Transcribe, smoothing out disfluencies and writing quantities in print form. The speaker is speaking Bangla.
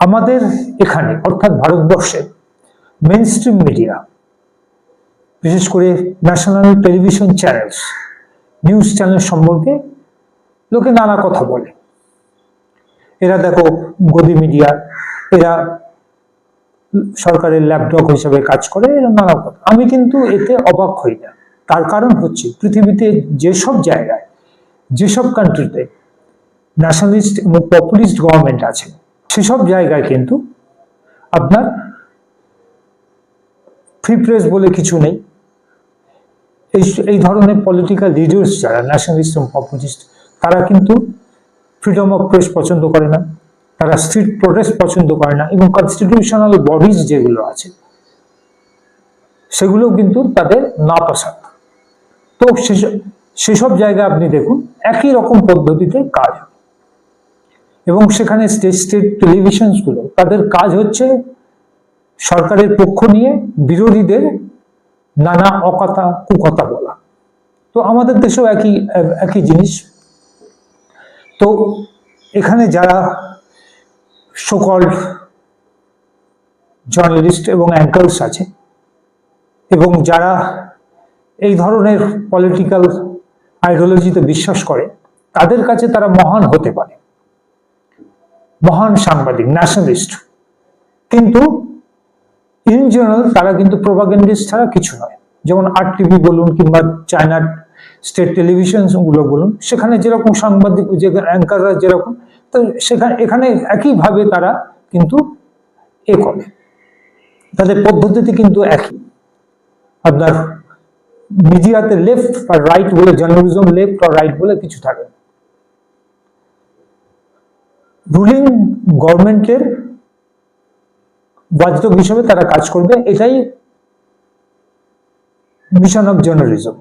আমাদের এখানে অর্থাৎ ভারতবর্ষে মেইন স্ট্রিম মিডিয়া, বিশেষ করে national television channels, news channel সম্পর্কে লোকে নানা কথা বলে। এরা দেখো গদি মিডিয়া, এরা সরকারের ল্যাপডগ হিসেবে কাজ করে, এরা নানা কথা। আমি কিন্তু এতে অবাক হই না। তার কারণ হচ্ছে পৃথিবীতে যেসব জায়গায়, যেসব কান্ট্রিতে ন্যাশনালিস্ট এবং পপুলিস্ট গভর্নমেন্ট আছে, সেসব জায়গায় কিন্তু আপনার ফ্রি প্রেস বলে কিছু নেই। এই ধরনের পলিটিক্যাল লিডার্স যারা ন্যাশনালিস্ট এবং পপুলিস্ট, তারা কিন্তু ফ্রিডম অফ প্রেস পছন্দ করে না, তারা স্ট্রিট প্রোটেস্ট পছন্দ করে না, এবং কনস্টিটিউশনাল বডিজ যেগুলো আছে সেগুলো কিন্তু তাদের নাপসন্দ। তো সেসব জায়গায় আপনি দেখুন একই রকম পদ্ধতিতে কাজ, এবং সেখানে স্টেট টেলিভিশনগুলো তাদের কাজ হচ্ছে সরকারের পক্ষ নিয়ে বিরোধীদের নানা অকথা কুকথা বলা। তো আমাদের দেশেও একই জিনিস। তো এখানে যারা সোকল্ড জার্নালিস্ট এবং অ্যাঙ্কার্স আছে, এবং যারা এই ধরনের পলিটিক্যাল আইডিওলজিতে বিশ্বাস করে, তাদের কাছে তারা মহান হতে পারে, মহান সাংবাদিক, ন্যাশনালিস্ট, কিন্তু ইন জেনারেল তারা কিন্তু প্রোপাগান্ডিস্ট ছাড়া কিছু নয়। যেমন RTV বলুন কিংবা চায়নার স্টেট টেলিভিশন গুলো বলুন, সেখানে যেরকম সাংবাদিক, যে অ্যাঙ্কাররা যেরকম, তো এখানে একইভাবে তারা কিন্তু করে, তাদের পদ্ধতিতে কিন্তু একই। আপনার মিডিয়াতে লেফট আর রাইট বলে, জার্নালিজম লেফট আর রাইট বলে কিছু থাকে না। রুলিং গভর্নমেন্টের ওয়াচডগ হিসেবে তারা কাজ করবে, এটাই মিশন অফ জার্নালিজম।